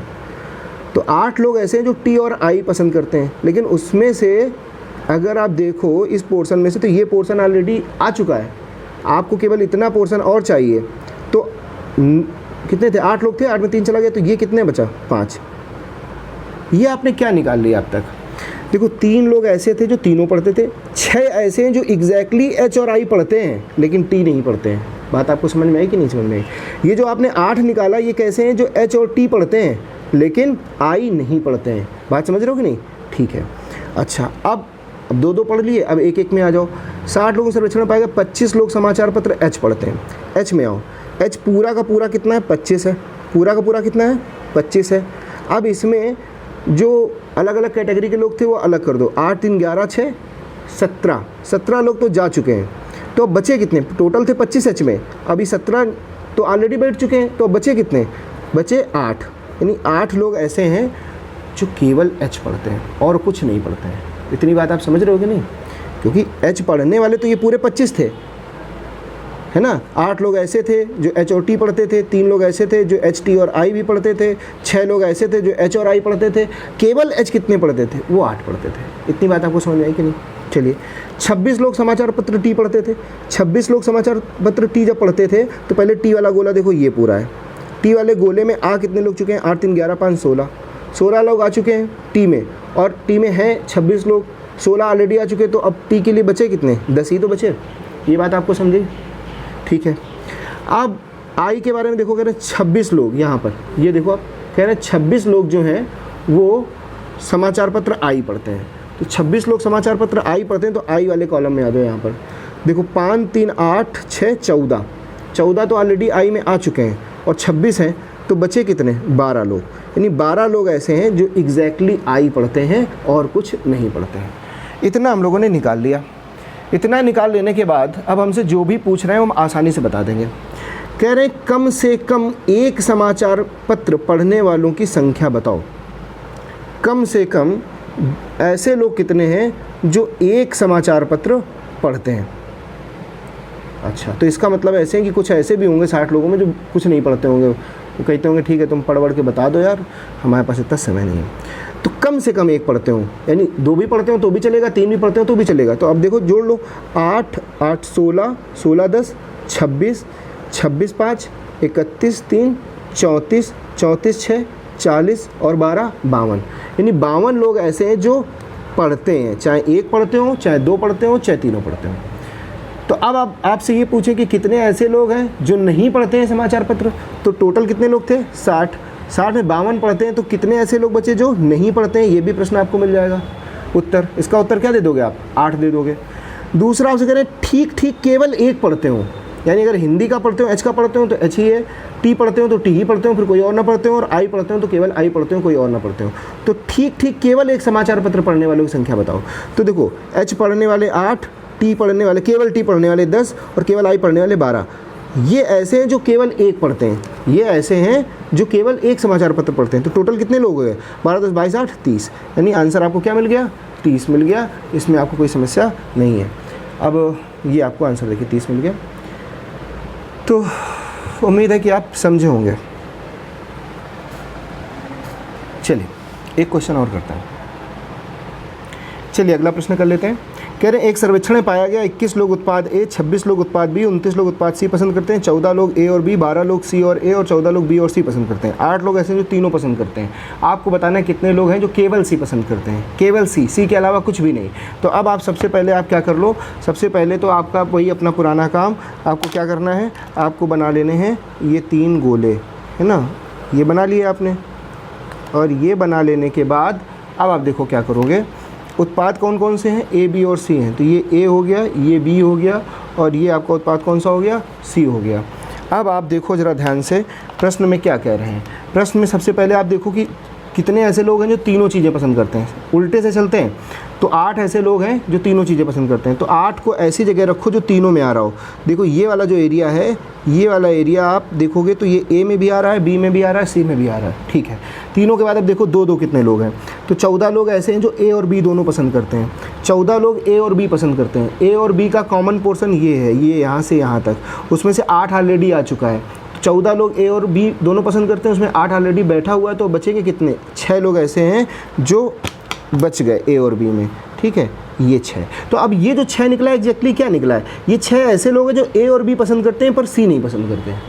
तो 8 लोग ऐसे हैं जो टी और आई पसंद करते हैं, लेकिन उसमें से अगर आप देखो इस पोर्शन में से, तो ये पोर्शन ऑलरेडी आ चुका है, आपको केवल इतना पोर्शन और चाहिए। तो कितने थे, 8 लोग थे, 8 में 3 चला गया, तो ये कितने बचा 5। ये आपने क्या निकाल लिया अब तक, देखो 3 लोग ऐसे थे जो तीनों पढ़ते थे, 6 ऐसे हैं जो एग्जैक्टली एच और आई पढ़ते हैं लेकिन टी नहीं पढ़ते हैं। बात आपको समझ में आई कि नहीं समझ में आई। ये जो आपने 8 निकाला, ये कैसे हैं जो एच और टी पढ़ते हैं लेकिन आई नहीं पढ़ते हैं। बात समझ रहे हो कि नहीं, ठीक है। अच्छा अब 2-2 पढ़ लिए, अब एक में आ जाओ। 60 लोगों सर्वेक्षण में पाएगा 25 लोग समाचार पत्र एच पढ़ते हैं। एच में आओ, एच पूरा का पूरा कितना है 25 है, पूरा का पूरा कितना है 25 है। अब इसमें जो अलग अलग कैटेगरी के लोग थे वो अलग कर दो, 8 3 11 6 17 लोग तो जा चुके हैं। तो अब बचे कितने, टोटल थे 25 एच में, अभी 17 तो ऑलरेडी बैठ चुके हैं, तो बचे कितने, बचे 8, यानी 8 लोग ऐसे हैं जो केवल एच पढ़ते हैं और कुछ नहीं पढ़ते हैं। इतनी बात आप समझ रहे हो कि नहीं, क्योंकि एच पढ़ने वाले तो ये पूरे 25 थे, है ना। 8 लोग ऐसे थे जो एच और टी पढ़ते थे, 3 लोग ऐसे थे जो एच टी और आई भी पढ़ते थे, 6 लोग ऐसे थे जो एच और आई पढ़ते थे, केवल एच कितने पढ़ते थे, वो 8 पढ़ते थे। इतनी बात आपको समझ में आई कि नहीं। चलिए 26 लोग समाचार पत्र टी पढ़ते थे। 26 लोग समाचार पत्र टी जब पढ़ते थे तो पहले टी वाला गोला देखो ये पूरा है, टी वाले गोले में आ कितने लोग चुके हैं, 8 3 11 5 16, 16 लोग आ चुके हैं टी में, और टी में हैं 26 लोग, 16 ऑलरेडी आ चुके, तो अब टी के लिए बचे कितने, 10 ही तो बचे। ये बात आपको समझी, ठीक है। अब आई के बारे में देखो, कह रहे हैं 26 लोग, यहाँ पर ये देखो आप कह रहे हैं 26 लोग जो हैं वो समाचार पत्र आई पढ़ते हैं। तो 26 लोग समाचार पत्र आई पढ़ते हैं, तो आई वाले कॉलम में आ जाओ। यहाँ पर देखो 5 3 8 6 14, 14 तो ऑलरेडी आई में आ चुके हैं और 26 हैं, तो बचे कितने, 12 लोग। यानी 12 लोग ऐसे हैं जो एग्जैक्टली आई पढ़ते हैं और कुछ नहीं पढ़ते हैं। इतना हम लोगों ने निकाल लिया। इतना निकाल लेने के बाद अब हमसे जो भी पूछ रहे हैं हम आसानी से बता देंगे। कह रहे हैं कम से कम एक समाचार पत्र पढ़ने वालों की संख्या बताओ। कम से कम ऐसे लोग कितने हैं जो एक समाचार पत्र पढ़ते हैं। अच्छा, तो इसका मतलब ऐसे है कि कुछ ऐसे भी होंगे 60 लोगों में जो कुछ नहीं पढ़ते होंगे, वो कहते होंगे ठीक है तुम पढ़ के बता दो यार, हमारे पास इतना समय नहीं है। तो कम से कम एक पढ़ते हो, यानी 2 भी पढ़ते हो तो भी चलेगा, 3 भी पढ़ते हो तो भी चलेगा। तो अब देखो जोड़ लो, 8 8 16 16 10 26 26 5 31 3 34 34 6 40 और 12 52, यानी 52 लोग ऐसे हैं जो पढ़ते हैं, चाहे एक पढ़ते हो, चाहे 2 पढ़ते हो, चाहे तीनों पढ़ते हो। तो अब आप आपसे ये पूछें कि कितने ऐसे लोग हैं जो नहीं पढ़ते हैं समाचार पत्र, तो टोटल कितने लोग थे, 60। 60 में 52 पढ़ते हैं, तो कितने ऐसे लोग बचे जो नहीं पढ़ते हैं, ये भी प्रश्न आपको मिल जाएगा उत्तर। इसका उत्तर क्या दे दोगे आप, 8 दे दोगे। दूसरा आपसे कह रहे हैं ठीक ठीक केवल एक पढ़ते हो, यानी अगर हिंदी का पढ़ते हो, एच का पढ़ते हो तो एच ही है, टी पढ़ते हो तो टी ही पढ़ते हो, फिर कोई और ना पढ़ते हो, और आई पढ़ते हो तो केवल आई पढ़ते हो, कोई और ना पढ़ते हो। तो ठीक ठीक केवल एक समाचार पत्र पढ़ने वालों की संख्या बताओ। तो देखो एच पढ़ने वाले 8, टी पढ़ने वाले, केवल टी पढ़ने वाले 10 और केवल आई पढ़ने वाले 12। ये ऐसे हैं जो केवल एक पढ़ते हैं, ये ऐसे हैं जो केवल एक समाचार पत्र पढ़ते हैं। तो टोटल कितने लोग हो गए, 12 10 22 8 30, यानी आंसर आपको क्या मिल गया, 30 मिल गया। इसमें आपको कोई समस्या नहीं है। अब ये आपको आंसर देखिए 30 मिल गया। तो उम्मीद है कि आप समझे होंगे। चलिए एक क्वेश्चन और करते हैं। चलिए अगला प्रश्न कर लेते हैं। कह रहे हैं एक सर्वेक्षण में पाया गया 21 लोग उत्पाद ए, 26 लोग उत्पाद बी, 29 लोग उत्पाद सी पसंद करते हैं, 14 लोग ए और बी, 12 लोग सी और ए, और 14 लोग बी और सी पसंद करते हैं। 8 लोग ऐसे हैं जो तीनों पसंद करते हैं। आपको बताना है कितने लोग हैं जो केवल सी पसंद करते हैं, केवल सी के अलावा कुछ भी नहीं। तो अब आप सबसे पहले आप क्या कर लो, सबसे पहले तो आपका वही अपना पुराना काम, आपको क्या करना है, आपको बना लेने हैं ये 3 गोले, है ना, ये बना लिए आपने। और ये बना लेने के बाद अब आप देखो क्या करोगे, उत्पाद कौन कौन से हैं, ए बी और सी हैं। तो ये ए हो गया, ये बी हो गया, और ये आपका उत्पाद कौन सा हो गया, सी हो गया। अब आप देखो ज़रा ध्यान से प्रश्न में क्या कह रहे हैं। प्रश्न में सबसे पहले आप देखो कि कितने ऐसे लोग हैं जो तीनों चीज़ें पसंद करते हैं। उल्टे से चलते हैं तो 8 ऐसे लोग हैं जो तीनों चीज़ें पसंद करते हैं। तो 8 को ऐसी जगह रखो जो तीनों में आ रहा हो। देखो ये वाला जो एरिया है, ये वाला एरिया आप देखोगे तो ये ए में भी आ रहा है, बी में भी आ रहा है, सी में भी आ रहा है, ठीक है। तीनों के बाद अब देखो 2 2 कितने लोग हैं, तो 14 लोग ऐसे हैं जो ए और बी दोनों पसंद करते हैं। 14 लोग ए और बी पसंद करते हैं। ए और बी का कॉमन पोर्शन ये है, ये यहाँ से यहाँ तक, उसमें से 8 ऑलरेडी आ चुका है। 14 लोग ए और बी दोनों पसंद करते हैं, उसमें 8 ऑलरेडी बैठा हुआ है, तो बचेंगे कितने, 6 लोग ऐसे हैं जो बच गए ए और बी में, ठीक है, ये 6। तो अब ये जो 6 निकला है एग्जैक्टली क्या निकला है, ये 6 ऐसे लोग हैं जो ए और बी पसंद करते हैं पर सी नहीं पसंद करते हैं।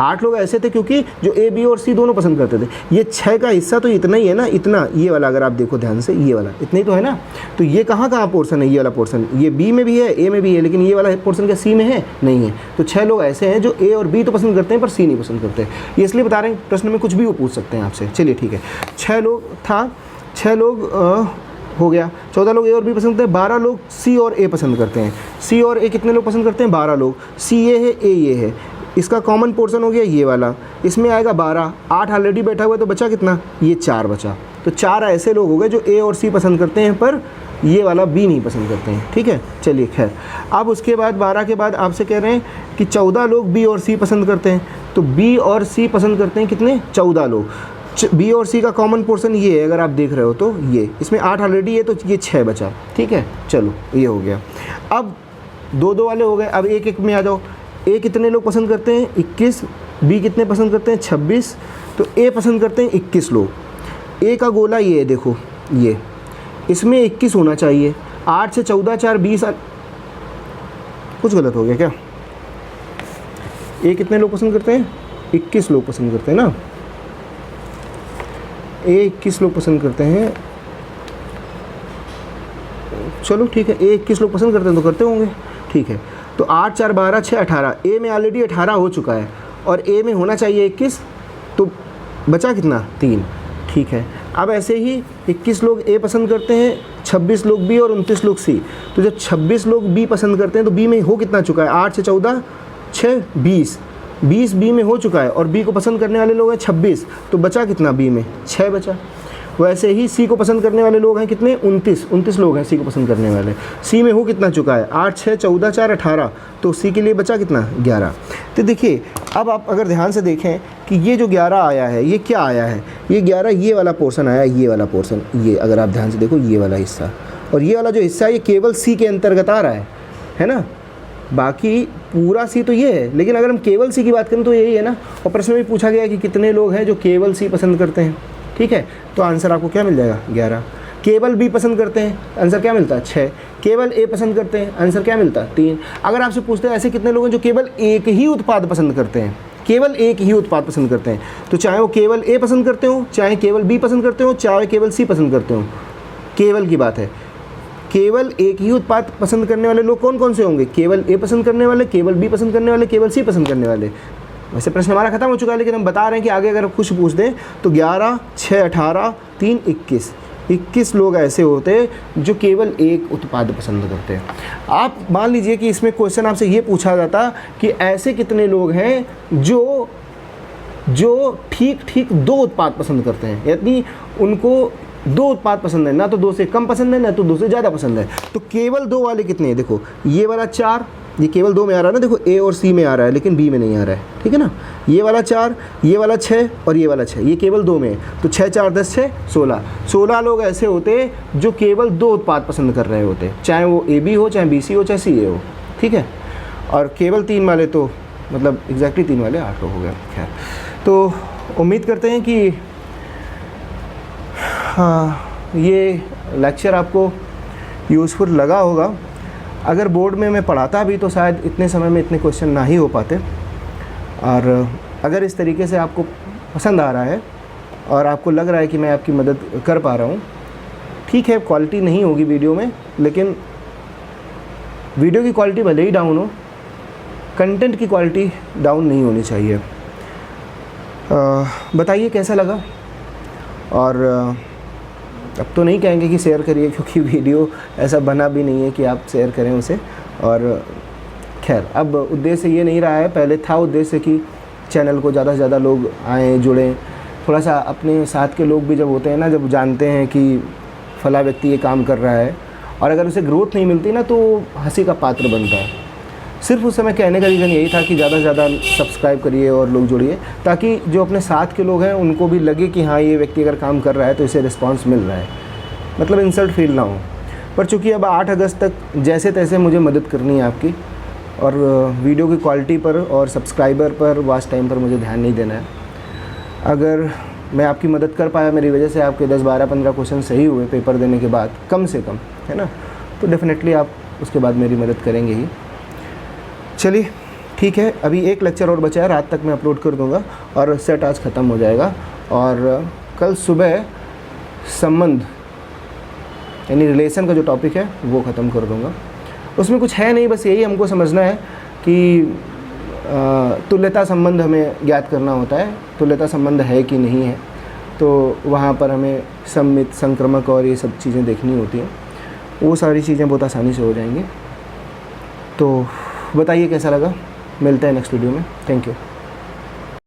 8 लोग ऐसे थे क्योंकि जो ए बी और सी दोनों पसंद करते थे। ये 6 का हिस्सा तो इतना ही है ना, इतना, ये वाला अगर आप देखो ध्यान से, ये वाला इतना ही तो है ना। तो ये कहाँ पोर्शन है, ये वाला पोर्शन, ये बी में भी है, ए में भी है, लेकिन ये वाला पोर्शन क्या सी में है, नहीं है। तो 6 लोग ऐसे हैं जो ए और बी तो पसंद करते हैं पर सी नहीं पसंद करते। ये इसलिए बता रहे हैं, प्रश्न में कुछ भी वो पूछ सकते हैं आपसे। चलिए ठीक है, 6 लोग था, 6 लोग हो गया। 14 लोग ए और बी पसंद करते हैं, 12 लोग सी और ए पसंद करते हैं। सी और ए कितने लोग पसंद करते हैं, 12 लोग। सी ये है, ए ये है, इसका कॉमन पोर्शन हो गया ये वाला, इसमें आएगा 12, 8 ऑलरेडी बैठा हुआ है, तो बचा कितना, ये 4 बचा। तो 4 ऐसे लोग हो गए जो ए और सी पसंद करते हैं पर ये वाला बी नहीं पसंद करते हैं, ठीक है। चलिए खैर, अब उसके बाद 12 के बाद आपसे कह रहे हैं कि 14 लोग बी और सी पसंद करते हैं। तो बी और सी पसंद करते हैं कितने, 14 लोग। बी और सी का कॉमन पोर्शन ये है, अगर आप देख रहे हो तो ये, इसमें 8 ऑलरेडी है तो ये 6 बचा, ठीक है। चलो ये हो गया। अब 2 2 वाले हो गए, अब 1 1 में आ जाओ। ए कितने लोग पसंद करते हैं, 21, बी कितने पसंद करते हैं, 26, तो ए पसंद करते हैं 21 लोग। ए का गोला ये है, देखो ये, इसमें 21 होना चाहिए। 8 से 14 4 20, कुछ गलत हो गया क्या, ए कितने लोग पसंद करते हैं, 21 लोग पसंद करते हैं ना, ए 21 लोग पसंद करते हैं। चलो ठीक है, ए 21 लोग पसंद करते हैं तो करते होंगे, ठीक है। तो 8 4 12 6 18, ए में ऑलरेडी 18 हो चुका है और ए में होना चाहिए 21, तो बचा कितना 3, ठीक है। अब ऐसे ही 21 लोग ए पसंद करते हैं, 26 लोग बी और 29 लोग सी। तो जब 26 लोग बी पसंद करते हैं तो बी में हो कितना चुका है, 8 6 14 6 20, 20 बी में हो चुका है और बी को पसंद करने वाले लोग हैं 26, तो बचा कितना बी में 6 बचा। वैसे ही सी को पसंद करने वाले लोग हैं कितने, 29 लोग हैं सी को पसंद करने वाले। सी में हो कितना चुका है, 8 6 14 4 18, तो सी के लिए बचा कितना 11। तो देखिए अब आप अगर ध्यान से देखें कि ये जो 11 आया है ये क्या आया है, ये 11 ये वाला पोर्शन आया, ये वाला पोर्शन, ये अगर आप ध्यान से देखो ये वाला हिस्सा, और ये वाला जो हिस्सा है ये केवल सी के अंतर्गत आ रहा है ना। बाकी पूरा सी तो ये है, लेकिन अगर हम केवल सी की बात करें तो यही है ना। और प्रश्न में पूछा गया कि कितने लोग हैं जो केवल सी पसंद करते हैं, ठीक है। तो आंसर आपको क्या मिल जाएगा 11। केवल बी पसंद करते हैं, आंसर क्या मिलता है 6। केवल ए पसंद करते हैं, आंसर क्या मिलता है 3। अगर आपसे पूछते हैं ऐसे कितने लोग हैं जो केवल एक ही उत्पाद पसंद करते हैं, केवल एक ही उत्पाद पसंद करते हैं, तो चाहे वो केवल ए पसंद करते हो, चाहे केवल बी पसंद करते हो, चाहे केवल सी पसंद करते हो, केवल की बात है। केवल एक ही उत्पाद पसंद करने वाले लोग कौन कौन से होंगे, केवल ए पसंद करने वाले, केवल बी पसंद करने वाले, केवल सी पसंद करने वाले। वैसे प्रश्न हमारा खत्म हो चुका है, लेकिन हम बता रहे हैं कि आगे अगर कुछ पूछ दें तो 11 6 18 3 21 लोग ऐसे होते हैं जो केवल एक उत्पाद पसंद करते हैं। आप मान लीजिए कि इसमें क्वेश्चन आपसे ये पूछा जाता कि ऐसे कितने लोग हैं जो ठीक 2 उत्पाद पसंद करते हैं, यानी उनको 2 उत्पाद पसंद है, ना तो 2 से कम पसंद है ना तो 2 से ज़्यादा पसंद है। तो केवल 2 वाले कितने हैं, देखो ये वाला 4, ये केवल 2 में आ रहा है ना, देखो ए और सी में आ रहा है लेकिन बी में नहीं आ रहा है, ठीक है ना। ये वाला 4, ये वाला 6 और ये वाला 6, ये केवल 2 में है। तो 6 4 10 6 16 लोग ऐसे होते हैं जो केवल 2 उत्पाद पसंद कर रहे होते हैं, चाहे वो ए बी हो, चाहे बी सी हो, चाहे सी ए हो, ठीक है। और केवल 3 वाले तो मतलब एग्जैक्टली 3 वाले 8 लोग हो गए। खैर, तो उम्मीद करते हैं कि हाँ ये लेक्चर आपको यूज़फुल लगा होगा। अगर बोर्ड में मैं पढ़ाता भी तो शायद इतने समय में इतने क्वेश्चन ना ही हो पाते। और अगर इस तरीके से आपको पसंद आ रहा है और आपको लग रहा है कि मैं आपकी मदद कर पा रहा हूँ, ठीक है, क्वालिटी नहीं होगी वीडियो में, लेकिन वीडियो की क्वालिटी भले ही डाउन हो, कंटेंट की क्वालिटी डाउन नहीं होनी चाहिए। बताइए कैसा लगा। और अब तो नहीं कहेंगे कि शेयर करिए, क्योंकि वीडियो ऐसा बना भी नहीं है कि आप शेयर करें उसे। और खैर, अब उद्देश्य ये नहीं रहा है, पहले था उद्देश्य कि चैनल को ज़्यादा से ज़्यादा लोग आएँ, जुड़ें। थोड़ा सा अपने साथ के लोग भी जब होते हैं ना, जब जानते हैं कि फला व्यक्ति ये काम कर रहा है और अगर उसे ग्रोथ नहीं मिलती ना तो हंसी का पात्र बनता है। सिर्फ उस समय कहने का रीज़न यही था कि ज़्यादा से ज़्यादा सब्सक्राइब करिए और लोग जुड़िए, ताकि जो अपने साथ के लोग हैं उनको भी लगे कि हाँ ये व्यक्ति अगर काम कर रहा है तो इसे रिस्पांस मिल रहा है, मतलब इंसल्ट फील ना हो। पर चूँकि अब 8 अगस्त तक जैसे तैसे मुझे मदद करनी है आपकी, और वीडियो की क्वालिटी पर और सब्सक्राइबर पर, वॉच टाइम पर मुझे ध्यान नहीं देना है। अगर मैं आपकी मदद कर पाया, मेरी वजह से आपके 10 12 15 क्वेश्चन सही हुए पेपर देने के बाद, कम से कम, है ना, तो डेफिनेटली आप उसके बाद मेरी मदद करेंगे ही। चलिए ठीक है, अभी एक लेक्चर और बचा है, रात तक मैं अपलोड कर दूंगा और सेट आज ख़त्म हो जाएगा। और कल सुबह संबंध यानी रिलेशन का जो टॉपिक है वो ख़त्म कर दूंगा। उसमें कुछ है नहीं, बस यही हमको समझना है कि तुल्यता संबंध हमें ज्ञात करना होता है, तुल्यता संबंध है कि नहीं है, तो वहाँ पर हमें सम्मित, संक्रमक और ये सब चीज़ें देखनी होती हैं। वो सारी चीज़ें बहुत आसानी से हो जाएंगी। तो बताइए कैसा लगा, मिलते हैं नेक्स्ट वीडियो में। Thank you.